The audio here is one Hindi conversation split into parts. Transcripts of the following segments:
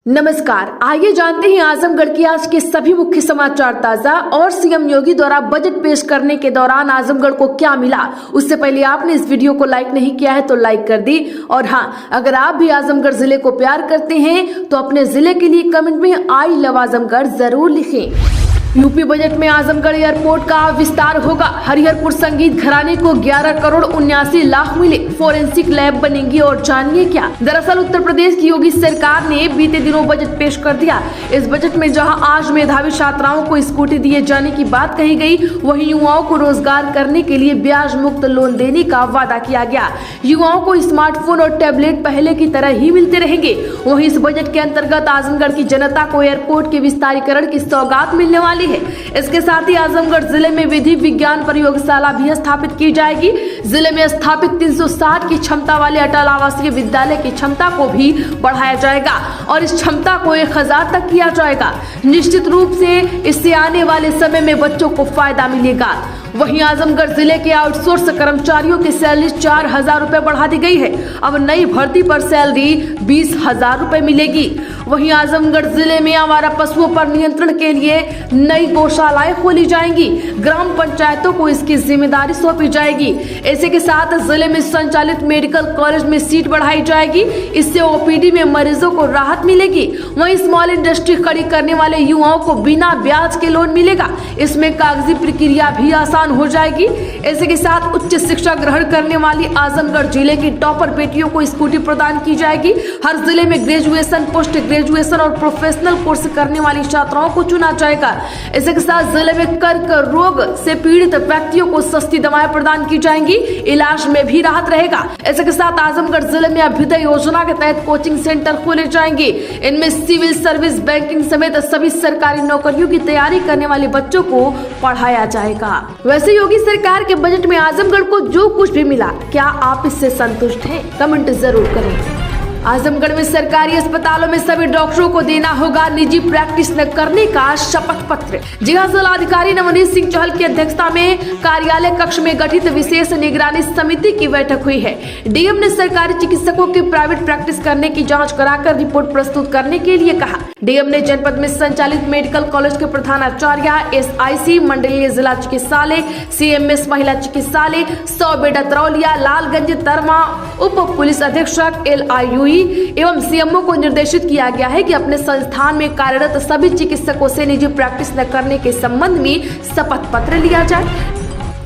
नमस्कार, आइए जानते हैं आजमगढ़ की आज के सभी मुख्य समाचार ताजा और सीएम योगी द्वारा बजट पेश करने के दौरान आजमगढ़ को क्या मिला। उससे पहले आपने इस वीडियो को लाइक नहीं किया है तो लाइक कर दी, और हाँ, अगर आप भी आजमगढ़ जिले को प्यार करते हैं तो अपने जिले के लिए कमेंट में आई लव आजमगढ़ जरूर लिखें। यूपी बजट में आजमगढ़ एयरपोर्ट का विस्तार होगा। हरिहरपुर संगीत घराने को 11 करोड़ 79 लाख मिले। फोरेंसिक लैब बनेंगी, और जानिए क्या। दरअसल उत्तर प्रदेश की योगी सरकार ने बीते दिनों बजट पेश कर दिया। इस बजट में जहां आज मेधावी छात्राओं को स्कूटी दिए जाने की बात कही गई, वहीं युवाओं को रोजगार करने के लिए ब्याज मुक्त लोन देने का वादा किया गया। युवाओं को स्मार्टफोन और टैबलेट पहले की तरह ही मिलते रहेंगे। वहीं इस बजट के अंतर्गत आजमगढ़ की जनता को एयरपोर्ट के विस्तारीकरण की सौगात मिलने वाली है। इसके साथ ही आजमगढ़ जिले में विधि विज्ञान प्रयोगशाला भी स्थापित की जाएगी। जिले में स्थापित 360 की क्षमता वाले अटल आवासीय विद्यालय की क्षमता को भी बढ़ाया जाएगा, और इस क्षमता को 1000 तक किया जाएगा। निश्चित रूप से इससे आने वाले समय में बच्चों को फायदा मिलेगा। वहीं आजमगढ़ जिले के आउटसोर्स कर्मचारियों की सैलरी 4000 रुपए बढ़ा दी गई है। अब नई भर्ती पर सैलरी 20,000 रुपए मिलेगी। वहीं आजमगढ़ जिले में आवारा पशुओं पर नियंत्रण के लिए नई गौशालाएं खोली जाएंगी। ग्राम पंचायतों को इसकी जिम्मेदारी सौंपी जाएगी। इसी के साथ जिले में संचालित मेडिकल कॉलेज में सीट बढ़ाई जाएगी। इससे ओपीडी में मरीजों को राहत मिलेगी। वहीं स्मॉल इंडस्ट्री खड़ी करने वाले युवाओं को बिना ब्याज के लोन मिलेगा। इसमें कागजी प्रक्रिया भी आसान हो जाएगी। इसी के साथ उच्च शिक्षा ग्रहण करने वाली आजमगढ़ जिले की टॉपर बेटियों को स्कूटी प्रदान की जाएगी। हर जिले में ग्रेजुएशन, पोस्ट ग्रेजुएशन और प्रोफेशनल कोर्स करने वाली छात्राओं को चुना जाएगा। इसी के साथ जिले में कर्क रोग से पीड़ित व्यक्तियों को सस्ती दवाएं प्रदान की जाएंगी। इलाज में भी राहत रहेगा। इसी के साथ आजमगढ़ जिले में अभ्युदय योजना के तहत कोचिंग सेंटर खोले जाएंगे। इनमें सिविल सर्विस, बैंकिंग समेत सभी सरकारी नौकरियों की तैयारी करने वाले बच्चों को पढ़ाया जाएगा। वैसे योगी सरकार के बजट में आजमगढ़ को जो कुछ भी मिला, क्या आप इससे संतुष्ट हैं? कमेंट जरूर करें। आजमगढ़ में सरकारी अस्पतालों में सभी डॉक्टरों को देना होगा निजी प्रैक्टिस न करने का शपथ पत्र। जिला जिलाधिकारी नवनीत सिंह चहल की अध्यक्षता में कार्यालय कक्ष में गठित विशेष निगरानी समिति की बैठक हुई है। डीएम ने सरकारी चिकित्सकों की प्राइवेट प्रैक्टिस करने की जांच कराकर रिपोर्ट प्रस्तुत करने के लिए कहा। डीएम ने जनपद में संचालित मेडिकल कॉलेज के प्रधानाचार्य, एसआईसी, मंडलीय जिला चिकित्सालय, सीएमएस महिला चिकित्सालय, 100 बेड तरौलिया, लालगंज, तरमा, उप पुलिस अधीक्षक, LIU एवं सीएमओ को निर्देशित किया गया है कि अपने संस्थान में कार्यरत सभी चिकित्सकों से निजी प्रैक्टिस न करने के संबंध में शपथ पत्र लिया जाए।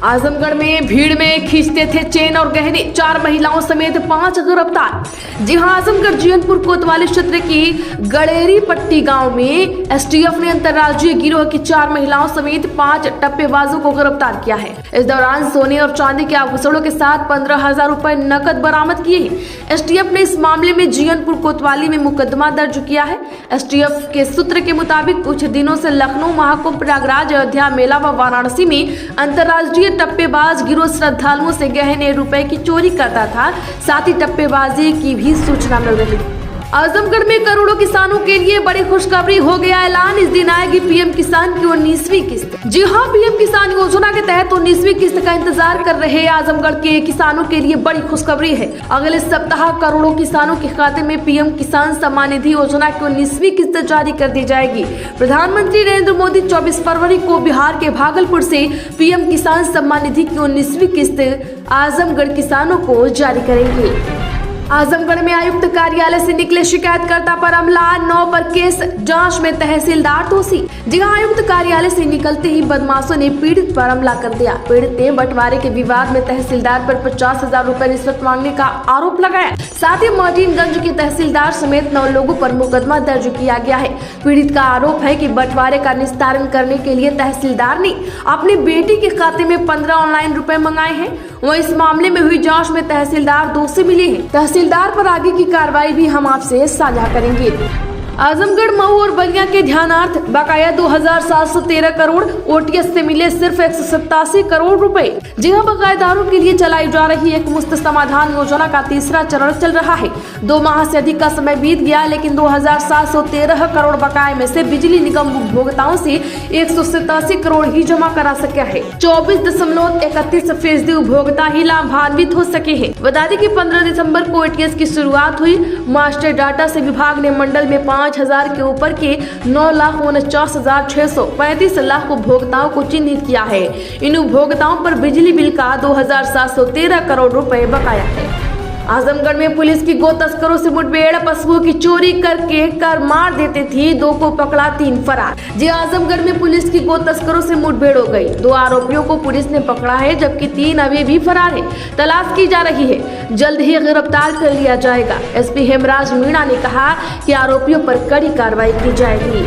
आजमगढ़ में भीड़ में खींचते थे चेन और गहने, 4 महिलाओं समेत 5 गिरफ्तार। जी हां, आजमगढ़ जीवनपुर कोतवाली क्षेत्र की गड़ेरी पट्टी गांव में एसटीएफ ने अंतर्राज्यीय गिरोह की 4 महिलाओं समेत 5 टप्पेबाजों को गिरफ्तार किया है। इस दौरान सोने और चांदी के आभूषणों के साथ 15,000 रुपए नकद बरामद किए हैं। एसटीएफ ने इस मामले में जीवनपुर कोतवाली में मुकदमा दर्ज किया है। एसटीएफ के सूत्र के मुताबिक कुछ दिनों से लखनऊ, महाकुंभ, प्रयागराज, अयोध्या मेला व वाराणसी में अंतर्राज्यीय टप्पेबाज गिरोह श्रद्धालुओं से गहने, रुपए की चोरी करता था। साथ ही टप्पेबाजी की भी सूचना मिल रही है। आजमगढ़ में करोड़ों किसानों के लिए बड़ी खुशखबरी हो गया ऐलान। इस दिन आएगी पीएम किसान की 19वीं किस्त। जी हां, पीएम किसान योजना के तहत 19वीं किस्त का इंतजार कर रहे आजमगढ़ के किसानों के लिए बड़ी खुशखबरी है। अगले सप्ताह करोड़ों किसानों के खाते में पीएम किसान सम्मान निधि योजना की 19वीं किस्त जारी कर दी जाएगी। प्रधानमंत्री नरेंद्र मोदी 24 फरवरी को बिहार के भागलपुर से पीएम किसान सम्मान निधि की 19वीं किस्त आजमगढ़ किसानों को जारी करेंगे। आजमगढ़ में आयुक्त कार्यालय से निकले शिकायतकर्ता पर हमला, 9 पर केस, जांच में तहसीलदार दोषी। जी हां, आयुक्त कार्यालय से निकलते ही बदमाशों ने पीड़ित पर हमला कर दिया। पीड़ित ने बंटवारे के विवाद में तहसीलदार पर 50,000 रुपए रिश्वत मांगने का आरोप लगाया। साथ ही मोहटिनगंज के तहसीलदार समेत 9 लोगों पर मुकदमा दर्ज किया गया है। पीड़ित का आरोप है कि बंटवारे का निस्तारण करने के लिए तहसीलदार ने अपनी बेटी के खाते में 15 ऑनलाइन रुपए मंगाए हैं। वह इस मामले में हुई जांच में तहसीलदार दोषी मिले हैं। तहसीलदार पर आगे की कार्रवाई भी हम आपसे साझा करेंगे। आजमगढ़, मऊ और बलिया के ध्यानार्थ बकाया 2,713 करोड़, ओटीएस से मिले सिर्फ 187 करोड़ रुपए। जी हां, बकायेदारों के लिए चलाई जा रही एक मुफ्त समाधान योजना का तीसरा चरण चल रहा है। 2 माह से अधिक का समय बीत गया, लेकिन 2,713 करोड़ बकाये में से बिजली निगम उपभोक्ताओं से 187 करोड़ ही जमा करा सका है। 24.31% उपभोक्ता ही लाभान्वित हो सके हैं। बता दें कि 15 दिसंबर को ओटीएस की शुरुआत हुई। मास्टर डाटा से विभाग ने मंडल में 5 5,000 के ऊपर के 9,49,635 लाख उपभोक्ताओं को चिन्हित किया है। इन उपभोक्ताओं पर बिजली बिल का 2,713 करोड़ रुपए बकाया है। आजमगढ़ में पुलिस की गो तस्करों से मुठभेड़, पशुओं की चोरी करके कर मार देते थे, 2 को पकड़ा, 3 फरार। जी आजमगढ़ में पुलिस की गो तस्करों से मुठभेड़ हो गई। 2 आरोपियों को पुलिस ने पकड़ा है, जबकि 3 अभी भी फरार है। तलाश की जा रही है, जल्द ही गिरफ्तार कर लिया जाएगा। एसपी हेमराज मीणा ने कहा कि आरोपियों पर कड़ी कार्रवाई की जाएगी।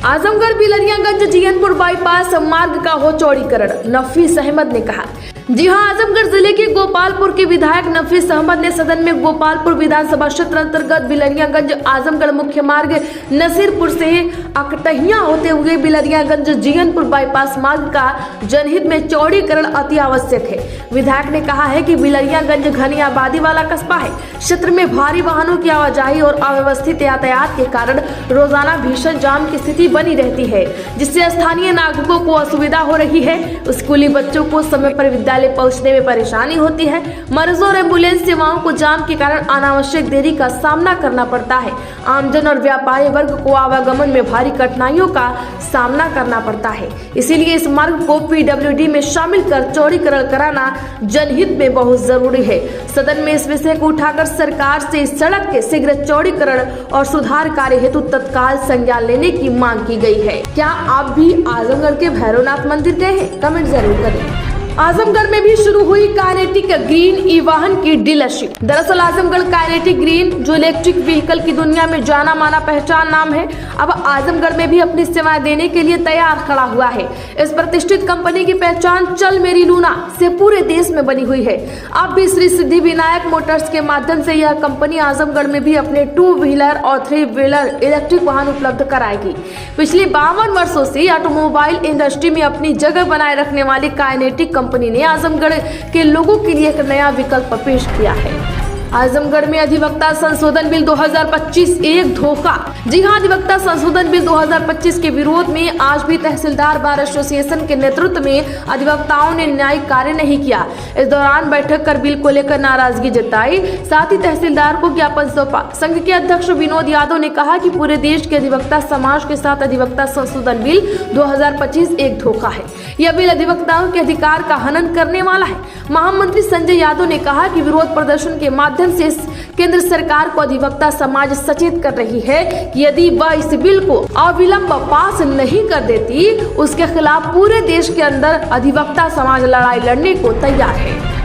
आजमगढ़ बिलरियागंज जीयनपुर बाईपास मार्ग का हो चौड़ीकरण, नफीस अहमद ने कहा। जी हां, आजमगढ़ जिले के गोपालपुर के विधायक नफीस अहमद ने सदन में गोपालपुर विधानसभा क्षेत्र अंतर्गत बिलरियागंज आजमगढ़ मुख्य मार्ग नसीरपुर से अकटहिया होते हुए बिलरियागंज जीयनपुर बाईपास मार्ग का जनहित में चौड़ीकरण अति आवश्यक है। विधायक ने कहा है कि बिलरियागंज घनी आबादी वाला कस्बा है। क्षेत्र में भारी वाहनों की आवाजाही और अव्यवस्थित यातायात के कारण रोजाना भीषण जाम की स्थिति बनी रहती है, जिससे स्थानीय नागरिकों को असुविधा हो रही है। स्कूली बच्चों को समय पर विद्यालय पहुंचने में परेशानी होती है। मरीजों और एम्बुलेंस सेवाओं को जाम के कारण अनावश्यक देरी का सामना करना पड़ता है। आमजन और व्यापारी वर्ग को आवागमन में भारी कठिनाइयों का सामना करना पड़ता है। इसीलिए इस मार्ग को PWD में शामिल कर चौड़ीकरण कराना जनहित में बहुत जरूरी है। सदन में इस विषय को उठाकर सरकार से इस सड़क के शीघ्र चौड़ीकरण और सुधार कार्य हेतु तत्काल संज्ञान लेने की मांग की गई है। क्या आप भी आजमगढ़ के भैरवनाथ मंदिर गए हैं? कमेंट जरूर करें। आजमगढ़ में भी शुरू हुई काइनेटिक ग्रीन ई वाहन की डीलरशिप। दरअसल आजमगढ़ काइनेटिक ग्रीन, जो इलेक्ट्रिक व्हीकल की दुनिया में जाना माना पहचान नाम है, अब आजमगढ़ में भी अपनी सेवाएं देने के लिए तैयार खड़ा हुआ है। इस प्रतिष्ठित कंपनी की पहचान चल मेरी लूना से पूरे देश में बनी हुई है। अब भी श्री सिद्धि विनायक मोटर्स के माध्यम से यह कंपनी आजमगढ़ में भी अपने 2 व्हीलर और 3 व्हीलर इलेक्ट्रिक वाहन उपलब्ध कराएगी। पिछले 52 वर्षों से ऑटोमोबाइल इंडस्ट्री में अपनी जगह बनाए रखने वाली काइनेटिक कंपनी ने आजमगढ़ के लोगों के लिए एक नया विकल्प पेश किया है। आजमगढ़ में अधिवक्ता संशोधन बिल 2025 एक धोखा। जी हां, अधिवक्ता संशोधन बिल 2025 के विरोध में आज भी तहसीलदार बार एसोसिएशन के नेतृत्व में अधिवक्ताओं ने न्यायिक कार्य नहीं किया। इस दौरान बैठक कर बिल को लेकर नाराजगी जताई, साथ ही तहसीलदार को ज्ञापन सौंपा। संघ के अध्यक्ष विनोद यादव ने कहा कि पूरे देश के अधिवक्ता समाज के साथ अधिवक्ता संशोधन बिल 2025 एक धोखा है। यह बिल अधिवक्ताओं के अधिकार का हनन करने वाला है। महामंत्री संजय यादव ने कहा कि विरोध प्रदर्शन के माध्यम से केंद्र सरकार को अधिवक्ता समाज सचेत कर रही है कि यदि वह इस बिल को अविलंब पास नहीं कर देती, उसके खिलाफ पूरे देश के अंदर अधिवक्ता समाज लड़ाई लड़ने को तैयार है।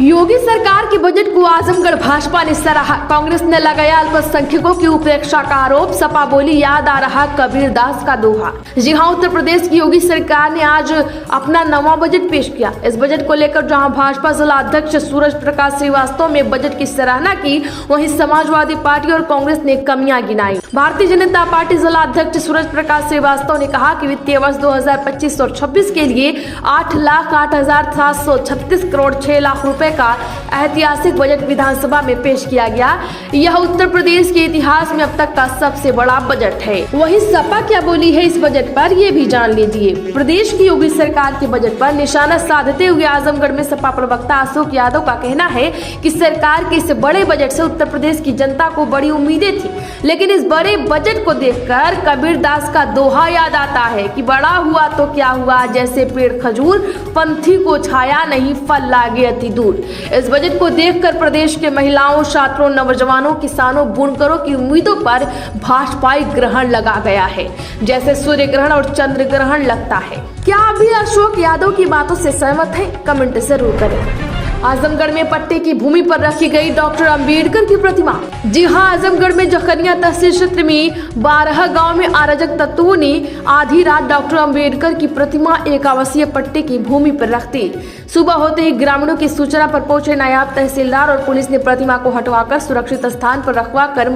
योगी सरकार के बजट को आजमगढ़ भाजपा ने सराहा। कांग्रेस ने लगाया अल्पसंख्यकों की उपेक्षा का आरोप। सपा बोली याद आ रहा कबीर दास का दोहा। जी हां, उत्तर प्रदेश की योगी सरकार ने आज अपना नवा बजट पेश किया। इस बजट को लेकर जहां भाजपा जिला अध्यक्ष सूरज प्रकाश श्रीवास्तव ने बजट की सराहना की, वहीं समाजवादी पार्टी और कांग्रेस ने कमियां गिनाई। भारतीय जनता पार्टी जिला अध्यक्ष सूरज प्रकाश श्रीवास्तव ने कहा कि वित्तीय वर्ष 2025 और 26 के लिए 8,08,736 करोड़ 6 लाख रुपए का ऐतिहासिक बजट विधानसभा में पेश किया गया। यह उत्तर प्रदेश के इतिहास में अब तक का सबसे बड़ा बजट है। वहीं सपा क्या बोली है इस बजट पर, ये भी जान लीजिए। प्रदेश की योगी सरकार के बजट पर निशाना साधते हुए आजमगढ़ में सपा प्रवक्ता अशोक यादव का कहना है कि सरकार के इस बड़े बजट से उत्तर प्रदेश की जनता को बड़ी उम्मीदें थी, लेकिन इस बड़े बजट को देखकर कबीर दास का दोहा याद आता है कि बड़ा हुआ तो क्या हुआ, जैसे पेड़ खजूर, पंथी को छाया नहीं, फल लागे अति दूर। इस बजट को देखकर प्रदेश के महिलाओं, छात्रों, नौजवानों, किसानों, बुनकरों की उम्मीदों पर भाजपाई ग्रहण लगा गया है, जैसे सूर्य ग्रहण और चंद्र ग्रहण लगता है। क्या आप भी अशोक यादव की बातों से सहमत हैं? कमेंट जरूर करें। आजमगढ़ में पट्टे की भूमि पर रखी गई डॉक्टर अंबेडकर की प्रतिमा। जी हां, आजमगढ़ में जखनिया तहसील क्षेत्र में 12 गांव में अराजक तत्वों ने आधी रात डॉक्टर अंबेडकर की प्रतिमा एक आवासीय पट्टे की भूमि पर रख दी। सुबह होते ही ग्रामीणों की सूचना पर पहुंचे नायब तहसीलदार और पुलिस ने प्रतिमा को हटवाकर सुरक्षित स्थान पर रखवाकर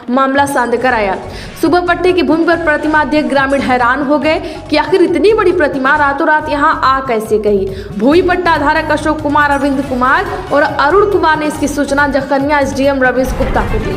मामला शांत कराया। सुबह पट्टे की भूमि पर प्रतिमा देख ग्रामीण हैरान हो गए कि आखिर इतनी बड़ी प्रतिमा रातों रात यहाँ आ कैसे गई। भूमि पट्टा धारक अशोक कुमार, अरविंद कुमार और अरुण कुमार ने इसकी सूचना जखनिया SDM रवीश गुप्ता को दी।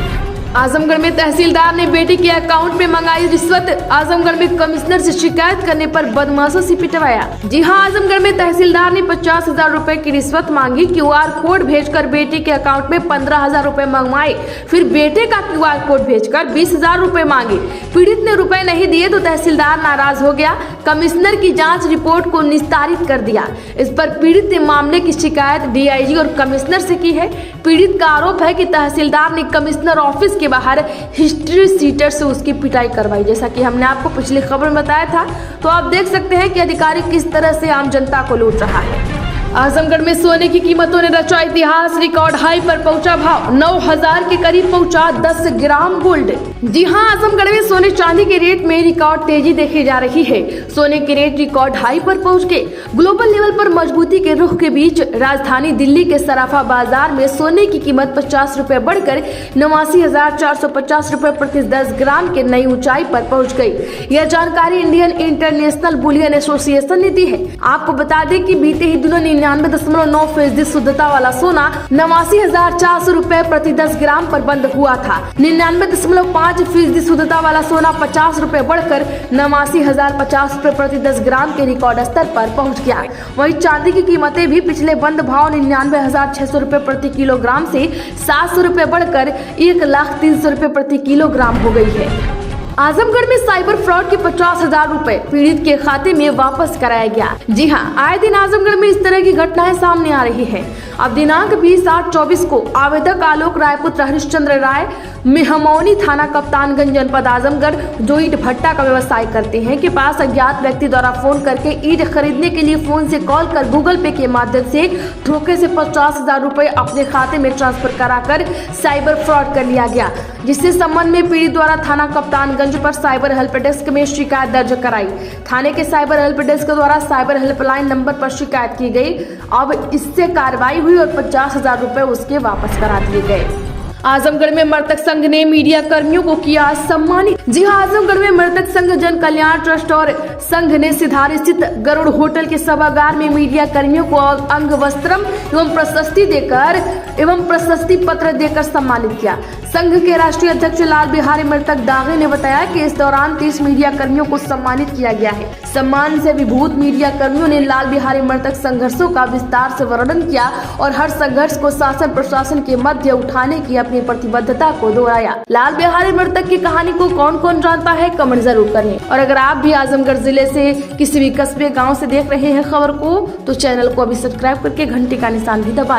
आजमगढ़ में तहसीलदार ने बेटी के अकाउंट में मंगाई रिश्वत। आजमगढ़ में कमिश्नर से शिकायत करने पर बदमाशों से पिटवाया। जी हां, आजमगढ़ में तहसीलदार ने 50,000 रुपए की रिश्वत मांगी। QR कोड भेजकर बेटे के अकाउंट में 15,000 रुपए मंगवाए। फिर बेटे का QR कोड भेजकर 20,000 रुपए मांगे। पीड़ित ने रुपए नहीं दिए तो तहसीलदार नाराज हो गया। कमिश्नर की जाँच रिपोर्ट को निस्तारित कर दिया। इस पर पीड़ित ने मामले की शिकायत DIG और कमिश्नर से की है। पीड़ित का आरोप है कि तहसीलदार ने कमिश्नर ऑफिस के बाहर हिस्ट्री सीटर से उसकी पिटाई करवाई। जैसा कि हमने आपको पिछली खबर में बताया था, तो आप देख सकते हैं कि अधिकारी किस तरह से आम जनता को लूट रहा है। आजमगढ़ में सोने की कीमतों ने रचा इतिहास। रिकॉर्ड हाई पर पहुंचा भाव। 9,000 के करीब पहुंचा 10 ग्राम गोल्ड। जी हां, आजमगढ़ में सोने चांदी के रेट में रिकॉर्ड तेजी देखी जा रही है। सोने के रेट रिकॉर्ड हाई पर पहुंच गए। ग्लोबल लेवल पर मजबूती के रुख के बीच राजधानी दिल्ली के सराफा बाजार में सोने की कीमत 50 रुपए बढ़कर 89,450 रुपए प्रति 10 ग्राम के नई ऊंचाई पर पहुंच गई। यह जानकारी इंडियन इंटरनेशनल बुलियन एसोसिएशन ने दी है। आपको बता दें कि बीते ही दिनों 99.9% शुद्धता वाला सोना 89,400 रुपए प्रति 10 ग्राम पर बंद हुआ था। 99.5% शुद्धता वाला सोना 50 रुपए बढ़कर 89,050 रुपए प्रति 10 ग्राम के रिकॉर्ड स्तर पर पहुंच गया। वहीं चांदी की कीमतें भी पिछले बंद भाव 99,600 रुपए प्रति किलोग्राम से 700 रुपए बढ़कर 1,03,000 रुपए प्रति किलोग्राम हो गई है। आजमगढ़ में साइबर फ्रॉड के 50,000 रुपए पीड़ित के खाते में वापस कराया गया। जी हां, आए दिन आजमगढ़ में इस तरह की घटनाएं सामने आ रही है। अब दिनांक 20/8/24 को आवेदक आलोक रायपुत्र हरिश्चंद्र राय मेहमौनी थाना कप्तानगंज जनपद आजमगढ़ जो ईंट भट्टा का व्यवसाय करते हैं के पास अज्ञात व्यक्ति द्वारा फोन करके ईंट खरीदने के लिए फोन से कॉल कर गूगल पे के माध्यम से धोखे से 50,000 रुपए अपने खाते में ट्रांसफर कराकर साइबर फ्रॉड कर लिया गया, जिससे संबंध में पीड़ित द्वारा थाना कप्तानगंज पर साइबर हेल्प डेस्क में शिकायत दर्ज कराई। थाने के साइबर हेल्प डेस्क द्वारा साइबर हेल्पलाइन नंबर पर शिकायत की गई। अब इससे कार्रवाई हुई और 50,000 रुपए उसके वापस करा दिए गए। आजमगढ़ में मृतक संघ ने मीडिया कर्मियों को किया सम्मानित। जी हां, आजमगढ़ में मृतक संघ जन कल्याण ट्रस्ट और संघ ने सिधारी स्थित गरुड़ होटल के सभागार में मीडिया कर्मियों को अंग वस्त्रम एवं प्रशस्ति पत्र देकर सम्मानित किया। संघ के राष्ट्रीय अध्यक्ष लाल बिहारी मृतक दागे ने बताया कि इस दौरान 30 मीडिया कर्मियों को सम्मानित किया गया है। सम्मान से विभूत मीडिया कर्मियों ने लाल बिहारी मृतक संघर्षों का विस्तार से वर्णन किया और हर संघर्ष को शासन प्रशासन के मध्य उठाने की अपनी प्रतिबद्धता को दोहराया। लाल बिहारी मृतक की कहानी को कौन कौन जानता है, कमेंट जरूर करें। और अगर आप भी आजमगढ़ जिले से किसी भी कस्बे गाँव से देख रहे हैं खबर को, तो चैनल को अभी सब्सक्राइब करके घंटी का निशान भी दबा लें।